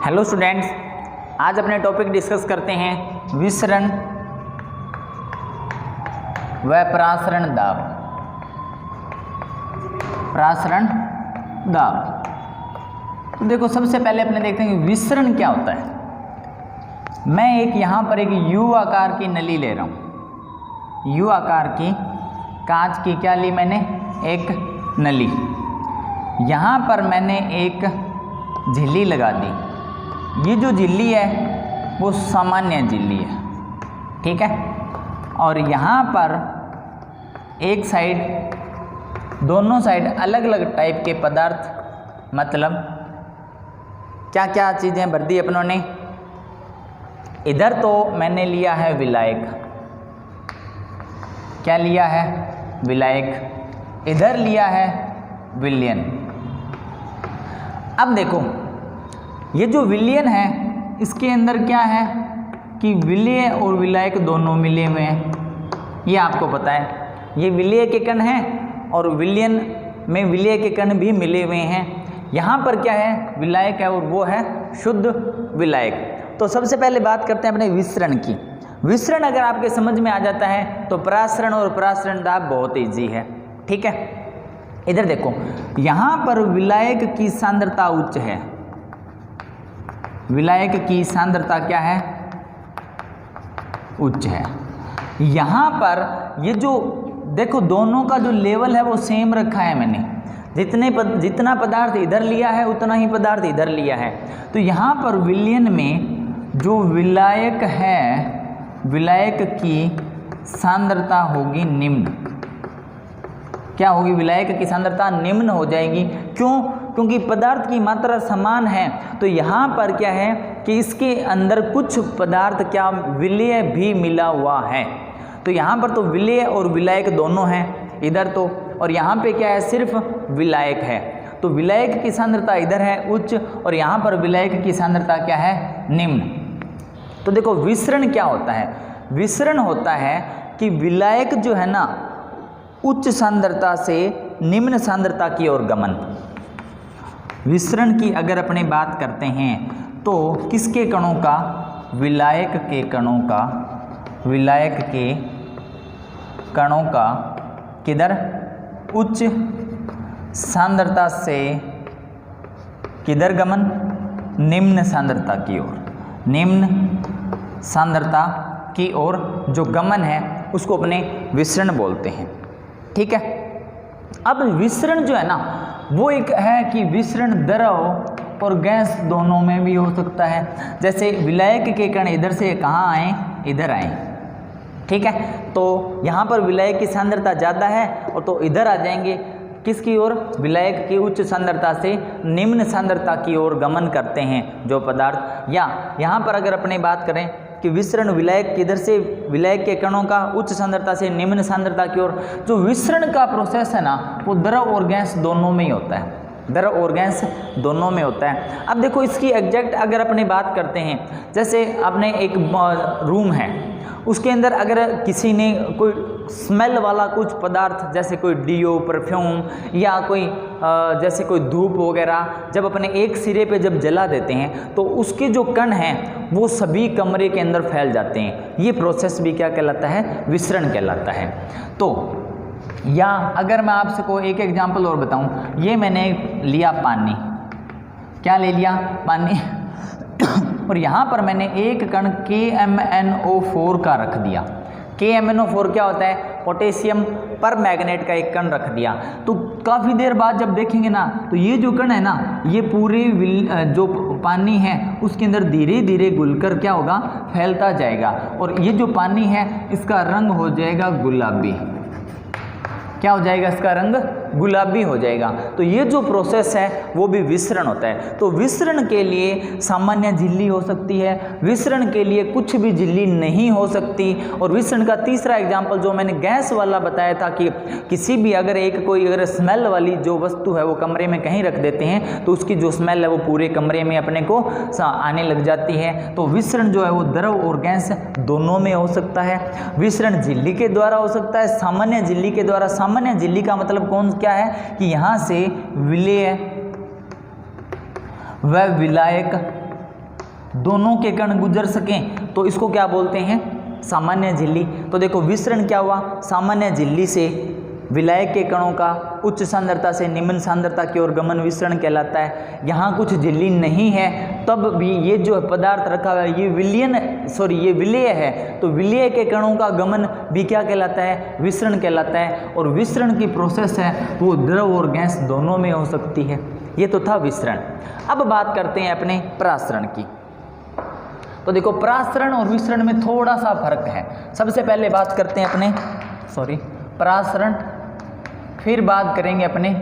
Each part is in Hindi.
हेलो स्टूडेंट्स, आज अपने टॉपिक डिस्कस करते हैं विसरण व प्रासरण दाब। प्रासरण दाब तो देखो, सबसे पहले अपने देखते हैं कि विसरण क्या होता है। मैं एक यहाँ पर एक यू आकार की नली ले रहा हूँ। यू आकार की कांच की क्या ली मैंने, एक नली। यहाँ पर मैंने एक झिल्ली लगा दी। ये जो झिल्ली है वो सामान्य झिल्ली है, ठीक है। और यहाँ पर एक साइड, दोनों साइड अलग अलग टाइप के पदार्थ, मतलब क्या क्या चीज़ें भर दी अपनों ने। इधर तो मैंने लिया है विलायक, क्या लिया है, विलायक। इधर लिया है विलयन। अब देखो, ये जो विलयन है इसके अंदर क्या है कि विलय और विलायक दोनों मिले हुए हैं, ये आपको पता है। ये विलय के कण हैं और विलयन में विलय के कण भी मिले हुए हैं। यहाँ पर क्या है, विलायक है और वो है शुद्ध विलायक। तो सबसे पहले बात करते हैं अपने विसरण की। विसरण अगर आपके समझ में आ जाता है तो प्रासरण और प्रासरण दाब बहुत ईजी है, ठीक है। इधर देखो, यहाँ पर विलायक की सांद्रता उच्च है। विलायक की सांद्रता क्या है, उच्च है। यहाँ पर ये जो देखो, दोनों का जो लेवल है वो सेम रखा है मैंने। जितना पदार्थ इधर लिया है उतना ही पदार्थ इधर लिया है। तो यहाँ पर विलयन में जो विलायक है, विलायक की सांद्रता होगी निम्न। क्या होगी, विलायक की सांद्रता निम्न हो जाएगी। क्यों? क्योंकि पदार्थ की मात्रा समान है। तो यहाँ पर क्या है कि इसके अंदर कुछ पदार्थ क्या विलय भी मिला हुआ है। तो यहाँ पर तो विलय और विलायक दोनों हैं इधर तो, और यहाँ पे क्या है, सिर्फ विलायक है। तो विलायक की सांद्रता इधर है उच्च और यहाँ पर विलायक की सांद्रता क्या है, निम्न। तो देखो, विसरण क्या होता है। विसरण होता है कि विलायक जो है ना, उच्च सांद्रता से निम्न सांद्रता की ओर गमन। विसरण की अगर अपने बात करते हैं तो किसके कणों का, विलायक के कणों का, विलायक के कणों का किधर, उच्च सांद्रता से किधर गमन, निम्न सांद्रता की ओर। निम्न सांद्रता की ओर जो गमन है उसको अपने विसरण बोलते हैं, ठीक है। अब विसरण जो है ना, वो एक है कि विसरण द्रव और गैस दोनों में भी हो सकता है। जैसे विलायक के कण इधर से कहाँ आए, इधर आए, ठीक है। तो यहाँ पर विलायक की सांद्रता ज़्यादा है और तो इधर आ जाएंगे किसकी ओर, विलायक की उच्च सांद्रता से निम्न सांद्रता की ओर गमन करते हैं जो पदार्थ। या यहाँ पर अगर अपने बात करें कि विसरण विलायक किधर से, विलायक के कणों का उच्च सांद्रता से निम्न सांद्रता की ओर। जो विसरण का प्रोसेस है ना, वो द्रव और गैस दोनों में ही होता है। द्रव और गैस दोनों में होता है। अब देखो, इसकी एग्जैक्ट अगर अपनी बात करते हैं, जैसे आपने एक रूम है, उसके अंदर अगर किसी ने कोई स्मेल वाला कुछ पदार्थ, जैसे कोई डीओ, परफ्यूम या कोई जैसे कोई धूप वगैरह, जब अपने एक सिरे पे जब जला देते हैं तो उसके जो कण हैं वो सभी कमरे के अंदर फैल जाते हैं। ये प्रोसेस भी क्या कहलाता है, विसरण कहलाता है। तो या अगर मैं आपसे को एक एग्जांपल और बताऊं, ये मैंने लिया पानी, क्या ले लिया, पानी और यहाँ पर मैंने एक कण KMnO4 का रख दिया। KMnO4 क्या होता है, पोटेशियम पर मैग्नेट का एक कण रख दिया। तो काफ़ी देर बाद जब देखेंगे ना, तो ये जो कण है ना, ये पूरे जो पानी है उसके अंदर धीरे धीरे घुलकर क्या होगा, फैलता जाएगा और ये जो पानी है इसका रंग हो जाएगा गुलाबी। क्या हो जाएगा, इसका रंग गुलाबी हो जाएगा। तो ये जो प्रोसेस है वो भी विसरण होता है। तो विसरण के लिए सामान्य झिल्ली हो सकती है, विसरण के लिए कुछ भी झिल्ली नहीं हो सकती। और विसरण का तीसरा एग्जाम्पल जो मैंने गैस वाला बताया था कि किसी भी अगर कोई अगर स्मेल वाली जो वस्तु है वो कमरे में कहीं रख देते हैं तो उसकी जो स्मेल है वो पूरे कमरे में अपने को आने लग जाती है। तो विसरण जो है वो द्रव और गैस दोनों में हो सकता है। विसरण झिल्ली के द्वारा हो सकता है, सामान्य झिल्ली के द्वारा। सामान्य झिल्ली का मतलब क्या है कि यहाँ से विलय व विलायक दोनों के कण गुजर सकें तो इसको क्या बोलते हैं, सामान्य झिल्ली। तो देखो विसरण क्या हुआ, सामान्य झिल्ली से विलायक के कणों का उच्च सांद्रता से निम्न सांद्रता की ओर गमन विसरण कहलाता है। यहाँ कुछ झिल्ली नहीं है तब भी ये जो पदार्थ रखा हुआ है ये विलेय है, तो विलेय के कणों का गमन भी क्या कहलाता है, विसरण कहलाता है। और विसरण की प्रोसेस है वो द्रव और गैस दोनों में हो सकती है। ये तो था विसरण। अब बात करते हैं अपने परासरण की। तो देखो परासरण और विसरण में थोड़ा सा फर्क है। सबसे पहले बात करते हैं अपने परासरण, फिर बात करेंगे अपने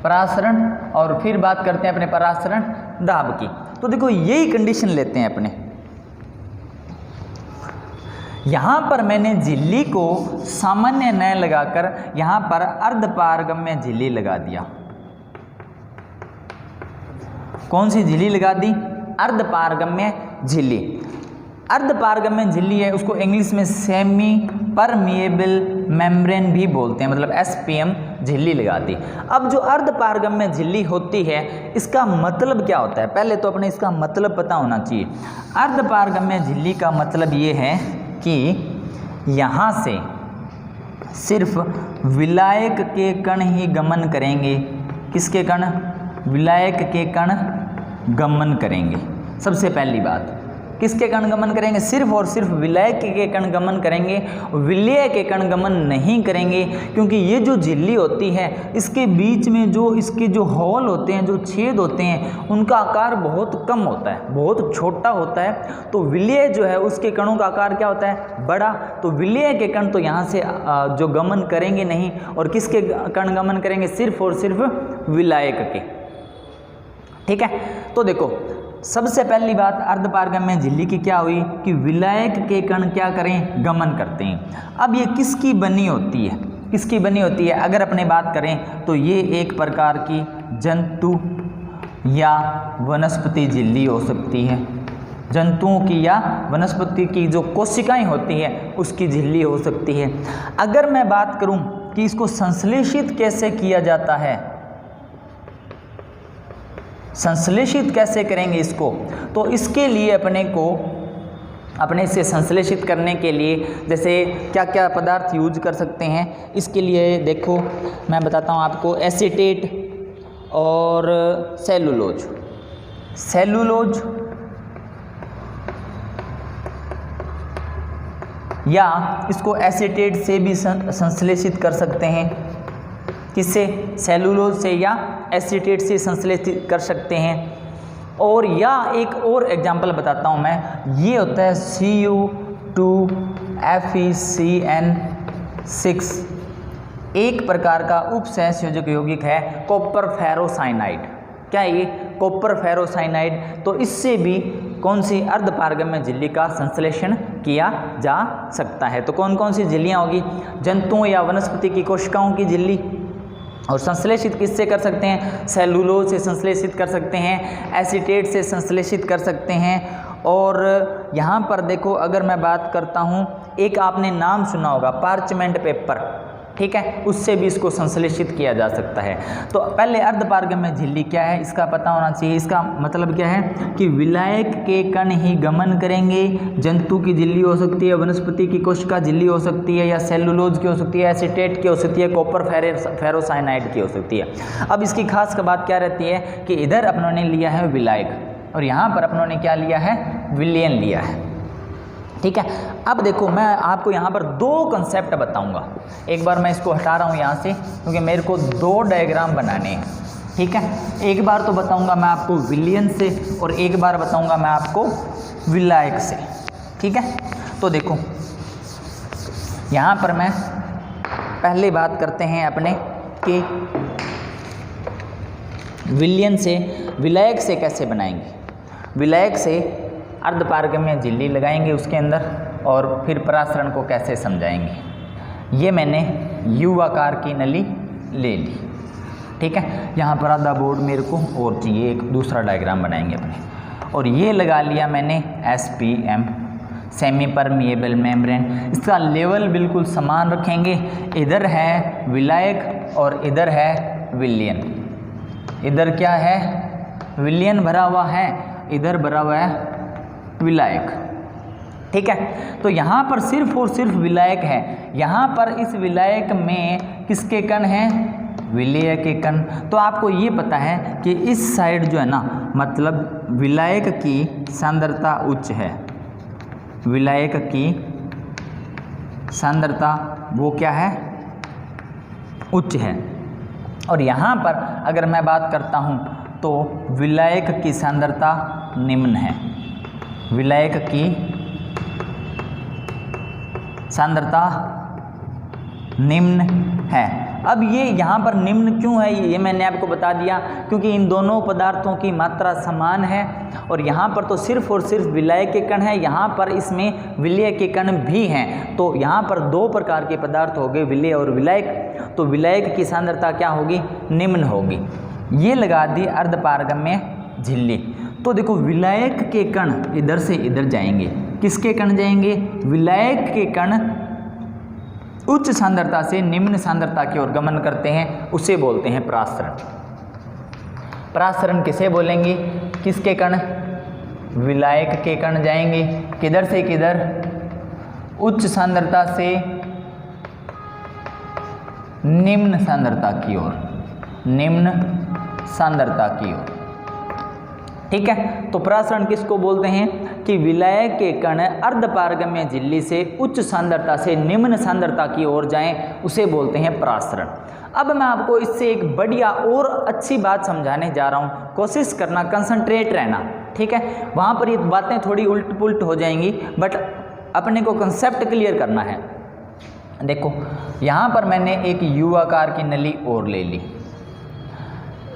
परासरण और फिर बात करते हैं अपने परासरण दाब की। तो देखो यही कंडीशन लेते हैं अपने। यहां पर मैंने झिल्ली को सामान्य न लगाकर यहां पर अर्धपारगम्य झिल्ली लगा दिया। कौन सी झिल्ली लगा दी, अर्धपारगम्य झिल्ली। अर्धपारगम्य झिल्ली है उसको इंग्लिश में सेमी परमिएबल मेम्ब्रेन भी बोलते हैं, मतलब SPM झिल्ली लगा दी। अब जो अर्धपारगम्य झिल्ली होती है इसका मतलब क्या होता है, पहले तो अपने इसका मतलब पता होना चाहिए। अर्धपारगम्य झिल्ली का मतलब ये है कि यहाँ से सिर्फ विलायक के कण ही गमन करेंगे। किसके कण, विलायक के कण गमन करेंगे। सबसे पहली बात, किसके कण गमन करेंगे, सिर्फ और सिर्फ विलायक के कण गमन करेंगे, विलेय के कण गमन नहीं करेंगे। क्योंकि ये जो झिल्ली होती है इसके बीच में जो इसके जो होल होते हैं, जो छेद होते हैं, उनका आकार बहुत कम होता है, बहुत छोटा होता है। तो विलेय जो है उसके कणों का आकार क्या होता है, बड़ा। तो विलेय के कण तो यहाँ से जो गमन करेंगे नहीं, और किसके कण गमन करेंगे, सिर्फ और सिर्फ विलायक के। ठीक है, तो देखो सबसे पहली बात अर्धपारगम्य झिल्ली की क्या हुई कि विलायक के कण क्या करें, गमन करते हैं। अब ये किसकी बनी होती है, किसकी बनी होती है, अगर अपने बात करें तो ये एक प्रकार की जंतु या वनस्पति झिल्ली हो सकती है। जंतुओं की या वनस्पति की जो कोशिकाएं होती है उसकी झिल्ली हो सकती है। अगर मैं बात करूं कि इसको संश्लेषित कैसे किया जाता है, संश्लेषित कैसे करेंगे इसको, तो इसके लिए अपने से संश्लेषित करने के लिए जैसे क्या क्या पदार्थ यूज कर सकते हैं, इसके लिए देखो मैं बताता हूँ आपको। एसीटेट और सेलुलोज, सेलुलोज या इसको एसीटेट से भी संश्लेषित कर सकते हैं। किससे, सेलुलोज से या एसीटेट से संश्लेषित कर सकते हैं। और या एक और एग्जांपल बताता हूं मैं, ये होता है Cu2FeCN6, एक प्रकार का उपसहसंयोजक यौगिक है कॉपर फेरोसाइनाइड। क्या है ये, कॉपर फेरोसाइनाइड। तो इससे भी कौन सी अर्धपारगम्य झिल्ली का संश्लेषण किया जा सकता है। तो कौन कौन सी झिल्लियाँ होगी, जंतुओं या वनस्पति की कोशिकाओं की झिल्ली, और संश्लेषित किससे कर सकते हैं, सेलुलोज से संश्लेषित कर सकते हैं, एसीटेट से संश्लेषित कर सकते हैं। और यहाँ पर देखो अगर मैं बात करता हूँ, एक आपने नाम सुना होगा पार्चमेंट पेपर, ठीक है, उससे भी इसको संश्लेषित किया जा सकता है। तो पहले अर्धपारगम्य झिल्ली क्या है इसका पता होना चाहिए। इसका मतलब क्या है कि विलायक के कण ही गमन करेंगे। जंतु की झिल्ली हो सकती है, वनस्पति की कोशिका झिल्ली हो सकती है, या सेलुलोज की हो सकती है, एसीटेट की हो सकती है, कॉपर फेरोसाइनाइड की हो सकती है। अब इसकी खास बात क्या रहती है कि इधर अपनों ने लिया है विलायक और यहाँ पर अपनों ने क्या लिया है, विलयन लिया है। ठीक है, अब देखो मैं आपको यहाँ पर दो कंसेप्ट बताऊँगा। एक बार मैं इसको हटा रहा हूँ यहाँ से क्योंकि मेरे को दो डायग्राम बनाने हैं। ठीक है, एक बार तो बताऊँगा मैं आपको विलयन से और एक बार बताऊँगा मैं आपको विलायक से। ठीक है, तो देखो यहाँ पर मैं पहले बात करते हैं अपने कि विलयन से विलायक से कैसे बनाएंगे। विलायक से अर्धपारगम्य झिल्ली लगाएंगे उसके अंदर और फिर परासरण को कैसे समझाएंगे। ये मैंने यू आकार की नली ले ली। ठीक है, यहाँ पर आधा बोर्ड मेरे को और चाहिए, एक दूसरा डायग्राम बनाएंगे अपने। और ये लगा लिया मैंने SPM, सेमी परमिएबल मेम्ब्रेन। इसका लेवल बिल्कुल समान रखेंगे। इधर है विलायक और इधर है विलयन। इधर क्या है विलयन भरा हुआ है, इधर भरा हुआ है विलायक। ठीक है, तो यहाँ पर सिर्फ और सिर्फ विलायक है। यहाँ पर इस विलायक में किसके कण हैं? विलेय के कण। तो आपको ये पता है कि इस साइड जो है ना, मतलब विलायक की सांद्रता उच्च है, विलायक की सांद्रता वो क्या है? उच्च है। और यहाँ पर अगर मैं बात करता हूँ तो विलायक की सांद्रता निम्न है, विलायक की सांद्रता निम्न है। अब ये यहाँ पर निम्न क्यों है, ये मैंने आपको बता दिया, क्योंकि इन दोनों पदार्थों की मात्रा समान है और यहाँ पर तो सिर्फ और सिर्फ विलायक के कण है, यहाँ पर इसमें विलेय के कण भी हैं। तो यहाँ पर दो प्रकार के पदार्थ हो गए, विलेय और विलायक। तो विलायक की सांद्रता क्या होगी? निम्न होगी। ये लगा दी अर्धपारगम्य झिल्ली। तो देखो विलायक के कण इधर से इधर जाएंगे, किसके कण जाएंगे? विलायक के कण उच्च सांद्रता से निम्न सांद्रता की ओर गमन करते हैं, उसे बोलते हैं परासरण। परासरण किसे बोलेंगे? किसके कण? विलायक के कण जाएंगे, किधर से किधर? उच्च सांद्रता से निम्न सांद्रता की ओर, निम्न सांद्रता की ओर। ठीक है, तो परासरण किसको बोलते हैं? कि विलायक के कण अर्धपारगम्य झिल्ली से उच्च सांद्रता से निम्न सांद्रता की ओर जाएं, उसे बोलते हैं परासरण। अब मैं आपको इससे एक बढ़िया और अच्छी बात समझाने जा रहा हूँ, कोशिश करना, कंसंट्रेट रहना। ठीक है, वहाँ पर ये बातें थोड़ी उल्ट पुल्ट हो जाएंगी, बट अपने को कंसेप्ट क्लियर करना है। देखो यहाँ पर मैंने एक यू आकार की नली और ले ली।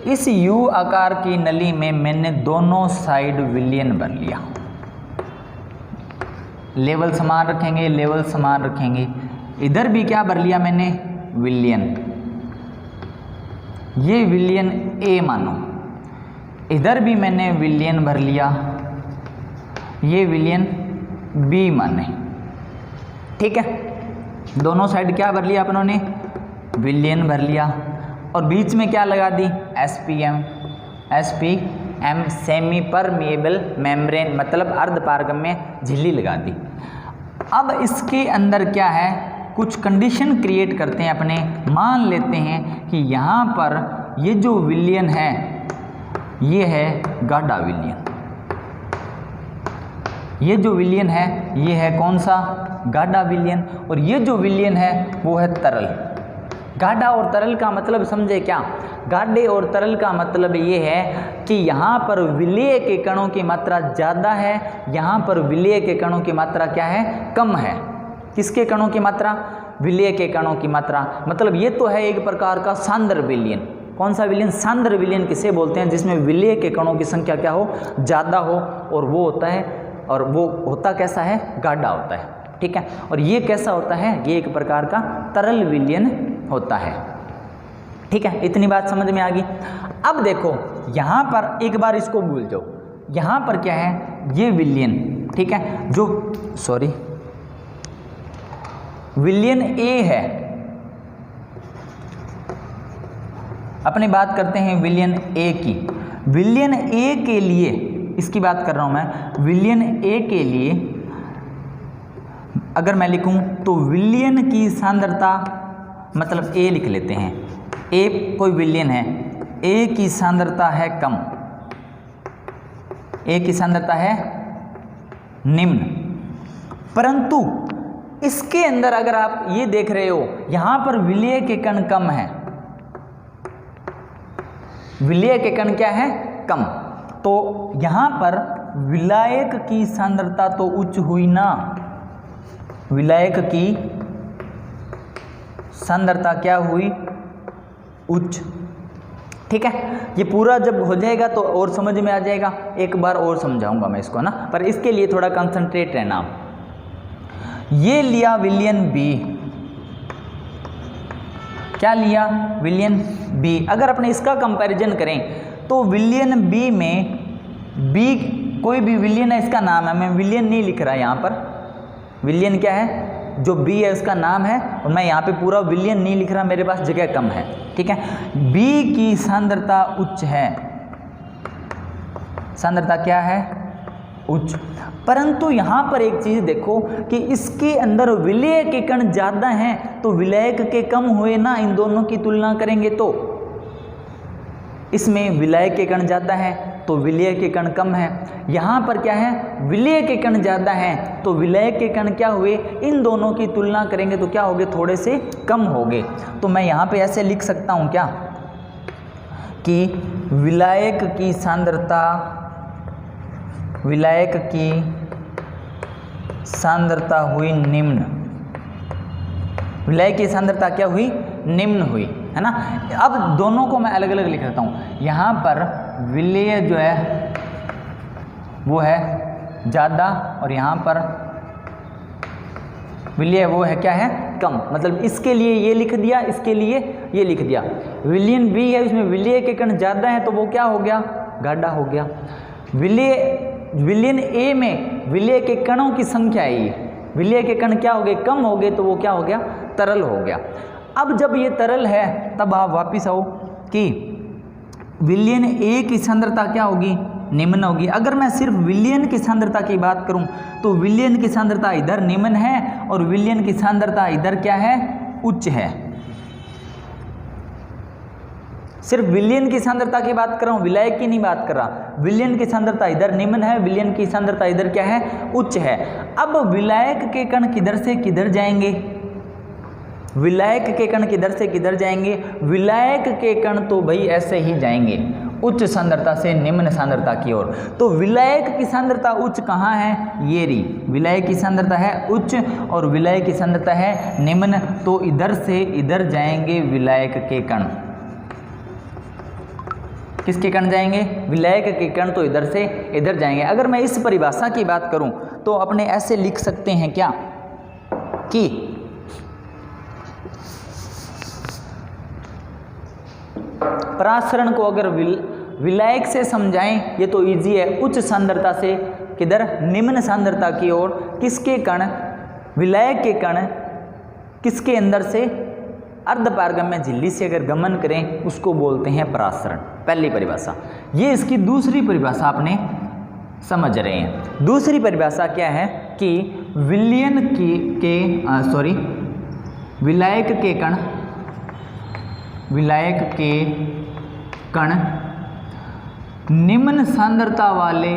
इस यू आकार की नली में मैंने दोनों साइड विलयन भर लिया। लेवल समान रखेंगे, लेवल समान रखेंगे। इधर भी क्या भर लिया मैंने? विलयन। ये विलयन ए मानो, इधर भी मैंने विलयन भर लिया, ये विलयन बी माने। ठीक है, दोनों साइड क्या भर लिया अपनों ने? विलयन भर लिया। और बीच में क्या लगा दी? SPM. SPM semi permeable membrane, मतलब अर्धपारगम्य झिल्ली लगा दी। अब इसके अंदर क्या है? कुछ कंडीशन क्रिएट करते हैं अपने। मान लेते हैं कि यहाँ पर ये जो विलयन है ये है गाढ़ा विलयन। ये जो विलयन है ये है कौन सा? गाढ़ा विलयन। और ये जो विलयन है वो है तरल। गाढ़ा और तरल का मतलब समझे क्या? गाढ़े और तरल का मतलब ये है कि यहाँ पर विलेय के कणों की मात्रा ज़्यादा है, यहाँ पर विलेय के कणों की मात्रा क्या है? कम है। किसके कणों की मात्रा? विलेय के कणों की मात्रा। मतलब ये तो है एक प्रकार का सांद्र विलयन। कौन सा विलयन? सांद्र विलयन किसे बोलते हैं? जिसमें विलेय के कणों की संख्या क्या हो? ज़्यादा हो। और वो होता है, और वो होता कैसा है? गाढ़ा होता है। ठीक है, और ये कैसा होता है? ये एक प्रकार का तरल विलयन होता है। ठीक है, इतनी बात समझ में आ गई। अब देखो यहाँ पर एक बार इसको भूल जाओ, यहाँ पर क्या है? ये विलयन। ठीक है, जो विलयन ए है। अपनी बात करते हैं विलयन ए की। विलयन ए के लिए, इसकी बात कर रहा हूँ मैं, विलयन ए के लिए अगर मैं लिखूं तो विलयन की सांद्रता, मतलब ए लिख लेते हैं। ए कोई विलयन है, ए की सांद्रता है कम, ए की सांद्रता है निम्न। परंतु इसके अंदर अगर आप ये देख रहे हो, यहां पर विलेय के कण कम है। विलेय के कण क्या है? कम। तो यहां पर विलायक की सांद्रता तो उच्च हुई ना, विलायक की सांद्रता क्या हुई? उच्च। ठीक है, ये पूरा जब हो जाएगा तो और समझ में आ जाएगा। एक बार और समझाऊंगा मैं इसको ना, पर इसके लिए थोड़ा कंसंट्रेट रहना। ये लिया विलयन बी, क्या लिया? विलयन बी। अगर अपने इसका कंपैरिजन करें तो विलयन बी में, बी कोई भी विलयन है, इसका नाम है, मैं विलयन नहीं लिख रहा यहाँ पर। विलयन क्या है? जो बी है उसका नाम है, और मैं यहाँ पे पूरा विलयन नहीं लिख रहा, मेरे पास जगह कम है। ठीक है, बी की सांद्रता उच्च है, सांद्रता क्या है, उच्च। परंतु यहाँ पर एक चीज़ देखो कि इसके अंदर विलय के कण ज़्यादा हैं तो विलायक के कम हुए ना, इन दोनों की तुलना करेंगे तो इसमें विलय के कण ज़्यादा है तो विलय के कण कम है। यहाँ पर क्या है, विलय के कण ज़्यादा हैं तो विलय के कण क्या हुए, इन दोनों की तुलना करेंगे तो क्या हो गए, थोड़े से कम हो गए। तो मैं यहाँ पे ऐसे लिख सकता हूँ क्या कि विलायक की सांद्रता, विलायक की सांद्रता हुई निम्न, विलय की सांद्रता क्या हुई, निम्न हुई, है ना। अब दोनों को मैं अलग अलग लिख देता हूँ। यहाँ पर विलय जो है वो है ज़्यादा और यहाँ पर विलय वो है क्या है, कम। मतलब इसके लिए ये लिख दिया, इसके लिए ये लिख दिया। विलयन बी है, इसमें विलय के कण ज़्यादा है तो वो क्या हो गया, गाढ़ा हो गया। विलयन ए में विलय के कणों की संख्या है ये, विलय के कण क्या हो गए, कम हो गए तो वो क्या हो गया, तरल हो गया। अब जब ये तरल है तब आप वापिस आओ कि विलयन ए की सांद्रता क्या होगी, निम्न होगी। अगर मैं सिर्फ विलयन की सांद्रता की बात करूं तो विलयन की सांद्रता इधर निम्न है और विलयन की सांद्रता इधर क्या है, उच्च है। सिर्फ विलयन की सांद्रता की बात कर रहा हूँ, विलायक की नहीं बात कर रहा। विलयन की सांद्रता इधर निम्न है, विलयन की सांद्रता इधर क्या है, उच्च है। अब विलायक के कण किधर से किधर जाएंगे, विलायक के कण किधर से किधर जाएंगे, विलायक के कण तो भाई ऐसे ही जाएंगे उच्च सांद्रता से निम्न सांद्रता की ओर। तो विलायक की सांद्रता उच्च कहाँ है, ये रही, विलायक की सांद्रता है उच्च और विलायक की सांद्रता है निम्न, तो इधर से इधर जाएंगे विलायक के कण। किसके कण जाएंगे, विलायक के कण तो इधर से इधर जाएंगे। अगर मैं इस परिभाषा की बात करूं तो अपने ऐसे लिख सकते हैं क्या कि परासरण को अगर विलायक से समझाएं, ये तो इजी है, उच्च सांद्रता से किधर, निम्न सांद्रता की ओर। किसके कण, विलायक के कण किसके अंदर से, अर्धपारगम्य झिल्ली से अगर गमन करें उसको बोलते हैं परासरण, पहली परिभाषा। ये इसकी दूसरी परिभाषा आपने समझ रहे हैं। दूसरी परिभाषा क्या है कि विलयन विलायक के कण, विलायक के कण निम्न सांद्रता वाले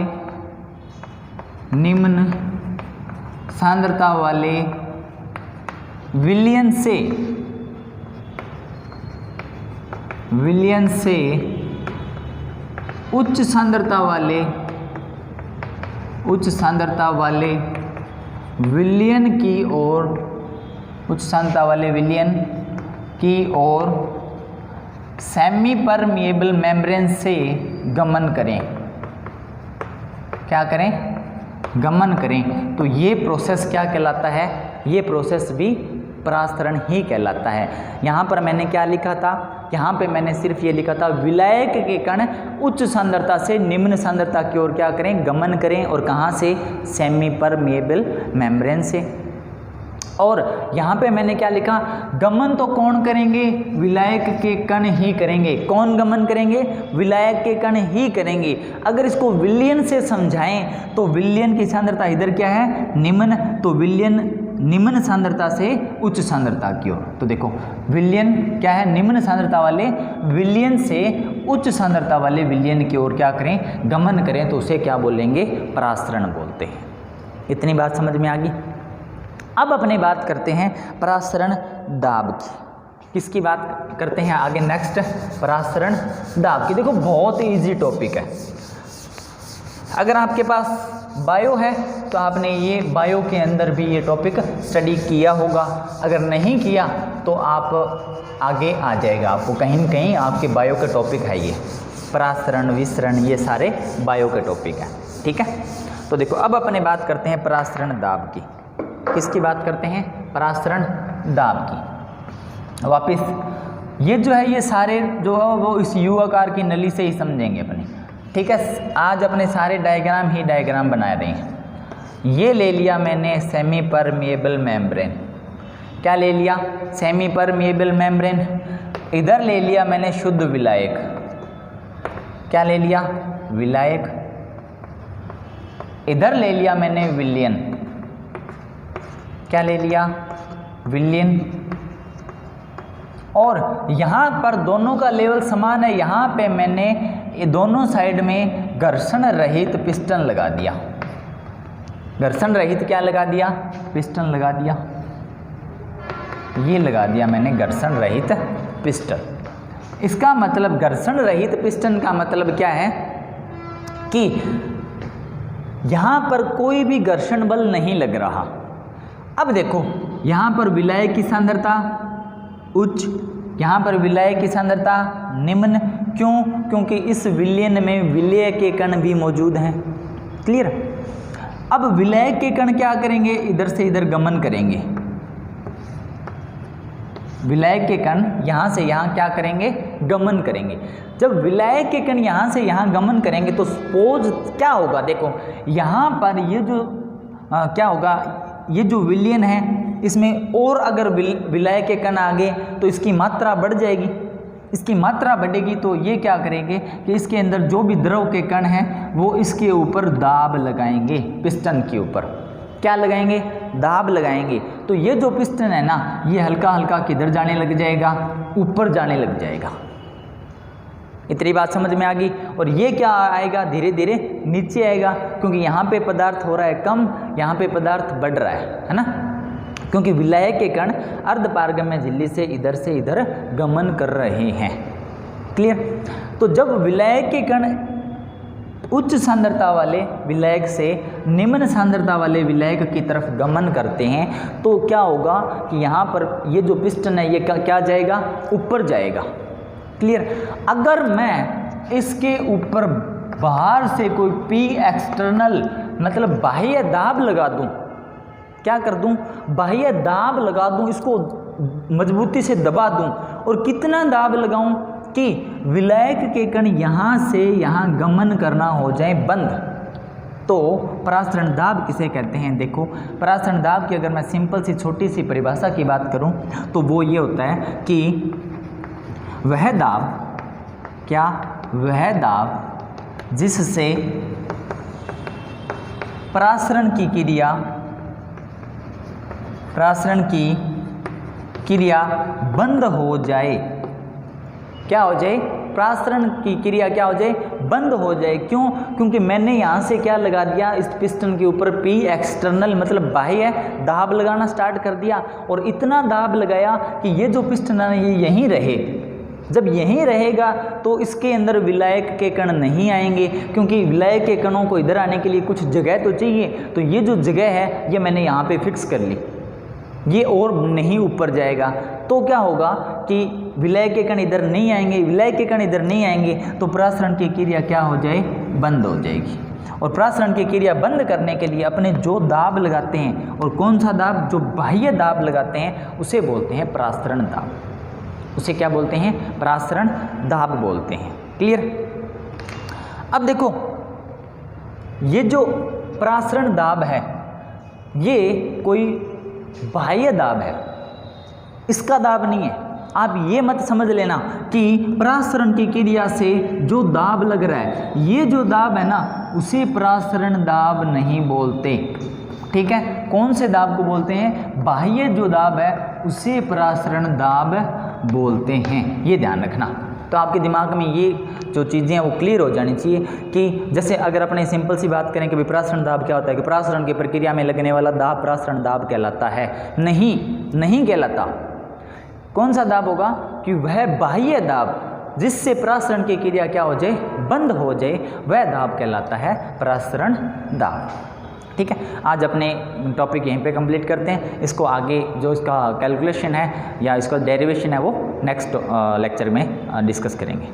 विलयन से उच्च सांद्रता वाले विलयन की ओर, उच्च सांद्रता वाले विलयन की ओर सेमी परमिएबल मेम्ब्रेन से गमन करें। क्या करें, गमन करें। तो ये प्रोसेस क्या कहलाता है, ये प्रोसेस भी परासरण ही कहलाता है। यहाँ पर मैंने क्या लिखा था, यहाँ पे मैंने सिर्फ ये लिखा था विलायक के कण उच्च सांद्रता से निम्न सांद्रता की ओर क्या करें, गमन करें। और कहाँ से, सेमी परमिएबल मेम्ब्रेन से। और यहाँ पे मैंने क्या लिखा, गमन तो कौन करेंगे, विलायक के कण ही करेंगे। कौन गमन करेंगे, विलायक के कण ही करेंगे। अगर इसको विलयन से समझाएं तो विलयन की सांद्रता इधर क्या है, निम्न, तो विलयन निम्न सांद्रता से उच्च सांद्रता की ओर। तो देखो विलयन क्या है, निम्न सांद्रता वाले विलयन से उच्च सांद्रता वाले विलयन की ओर क्या करें, गमन करें, तो उसे क्या बोलेंगे, परासरण बोलते हैं। इतनी बात समझ में आ गई। अब अपने बात करते हैं परासरण दाब की। किसकी बात करते हैं आगे, नेक्स्ट परासरण दाब की। देखो बहुत इजी टॉपिक है। अगर आपके पास बायो है तो आपने ये बायो के अंदर भी ये टॉपिक स्टडी किया होगा। अगर नहीं किया तो आप आगे आ जाएगा, आपको कहीं न कहीं आपके बायो के टॉपिक है ये परासरण, विसरण, ये सारे बायो के टॉपिक हैं। ठीक है, तो देखो अब अपने बात करते हैं परासरण दाब की। किसकी बात करते हैं, परासरण दाब की। वापिस ये जो है, ये सारे जो है वो इस यू आकार की नली से ही समझेंगे अपने। ठीक है, आज अपने सारे डायग्राम बना रहे हैं। ये ले लिया मैंने सेमी परमिएबल मेम्ब्रेन। क्या ले लिया, सेमी परमिएबल मेम्ब्रेन। इधर ले लिया मैंने शुद्ध विलायक। क्या ले लिया, विलायक। इधर ले लिया मैंने विलयन, क्या ले लिया, विलयन, और यहाँ पर दोनों का लेवल समान है, यहाँ पे मैंने ये दोनों साइड में घर्षण रहित पिस्टन लगा दिया। घर्षण रहित क्या लगा दिया, पिस्टन लगा दिया, ये लगा दिया मैंने घर्षण रहित पिस्टन। इसका मतलब घर्षण रहित पिस्टन का मतलब क्या है कि यहाँ पर कोई भी घर्षण बल नहीं लग रहा। अब देखो यहाँ पर विलय की सांद्रता उच्च, यहाँ पर विलय की सांद्रता निम्न, क्यों, क्योंकि इस विलयन में विलय के कण भी मौजूद हैं। क्लियर। अब विलय के कण क्या करेंगे, इधर से इधर गमन करेंगे। विलय के कण यहाँ से यहाँ क्या करेंगे, गमन करेंगे। जब विलय के कण यहाँ से यहाँ गमन करेंगे तो सपोज क्या होगा, देखो यहाँ पर ये जो क्या होगा, ये जो विलयन है इसमें और अगर विलय के कण आ गए तो इसकी मात्रा बढ़ जाएगी। इसकी मात्रा बढ़ेगी तो ये क्या करेंगे कि इसके अंदर जो भी द्रव के कण हैं वो इसके ऊपर दाब लगाएंगे, पिस्टन के ऊपर क्या लगाएंगे, दाब लगाएंगे। तो ये जो पिस्टन है ना, ये हल्का हल्का किधर जाने लग जाएगा, ऊपर जाने लग जाएगा। इतनी बात समझ में आ गई। और ये क्या आएगा, धीरे धीरे नीचे आएगा, क्योंकि यहाँ पे पदार्थ हो रहा है कम, यहाँ पे पदार्थ बढ़ रहा है ना, क्योंकि विलय के कण अर्धपारगम्य झिल्ली से इधर गमन कर रहे हैं। क्लियर। तो जब विलय के कण उच्च सांद्रता वाले विलयक से निम्न सांद्रता वाले विलयक की तरफ गमन करते हैं तो क्या होगा कि यहाँ पर ये जो पिस्टन है ये क्या जाएगा, ऊपर जाएगा। क्लियर। अगर मैं इसके ऊपर बाहर से कोई पी एक्सटर्नल मतलब बाह्य दाब लगा दूं, क्या कर दूं, बाह्य दाब लगा दूं, इसको मजबूती से दबा दूं, और कितना दाब लगाऊं कि विलयक के कण यहाँ से यहाँ गमन करना हो जाए बंद, तो परासरण दाब किसे कहते हैं। देखो परासरण दाब की अगर मैं सिंपल सी छोटी सी परिभाषा की बात करूं तो वो ये होता है कि वह दाब, क्या, वह दाब जिससे परासरण की क्रिया बंद हो जाए, क्या हो जाए, परासरण की क्रिया क्या हो जाए, बंद हो जाए। क्यों, क्योंकि मैंने यहाँ से क्या लगा दिया, इस पिस्टन के ऊपर पी एक्सटर्नल मतलब बाह्य दाब लगाना स्टार्ट कर दिया, और इतना दाब लगाया कि ये जो पिस्टन है ये यहीं रहे। जब यहीं रहेगा तो इसके अंदर विलायक के कण नहीं आएंगे, क्योंकि विलायक के कणों को इधर आने के लिए कुछ जगह तो चाहिए। तो ये जो जगह है ये मैंने यहाँ पे फिक्स कर ली, ये और नहीं ऊपर जाएगा। तो क्या होगा कि विलय के कण इधर नहीं आएंगे, विलय के कण इधर नहीं आएंगे तो परासरण की क्रिया क्या हो जाए, बंद हो जाएगी। और परासरण की क्रिया बंद करने के लिए अपने जो दाब लगाते हैं, और कौन सा दाब, जो बाह्य दाब लगाते हैं उसे बोलते हैं परासरण दाब। उसे क्या बोलते हैं, परासरण दाब बोलते हैं। क्लियर। अब देखो ये जो परासरण दाब है ये कोई बाह्य दाब है, इसका दाब नहीं है। आप ये मत समझ लेना कि परासरण की क्रिया से जो दाब लग रहा है, ये जो दाब है ना उसे परासरण दाब नहीं बोलते। ठीक है, कौन से दाब को बोलते हैं, बाह्य जो दाब है उसे परासरण दाब बोलते हैं। ये ध्यान रखना। तो आपके दिमाग में ये जो चीज़ें हैं वो क्लियर हो जानी चाहिए कि जैसे अगर अपने सिंपल सी बात करें कि परासरण दाब क्या होता है, कि परासरण की प्रक्रिया में लगने वाला दाब परासरण दाब कहलाता है। नहीं कहलाता। कौन सा दाब होगा, कि वह बाह्य दाब जिससे परासरण की क्रिया क्या हो जाए, बंद हो जाए, वह दाब कहलाता है परासरण दाब। ठीक है, आज अपने टॉपिक यहीं पे कंप्लीट करते हैं। इसको आगे जो इसका कैलकुलेशन है या इसका डेरिवेशन है वो नेक्स्ट लेक्चर में डिस्कस करेंगे।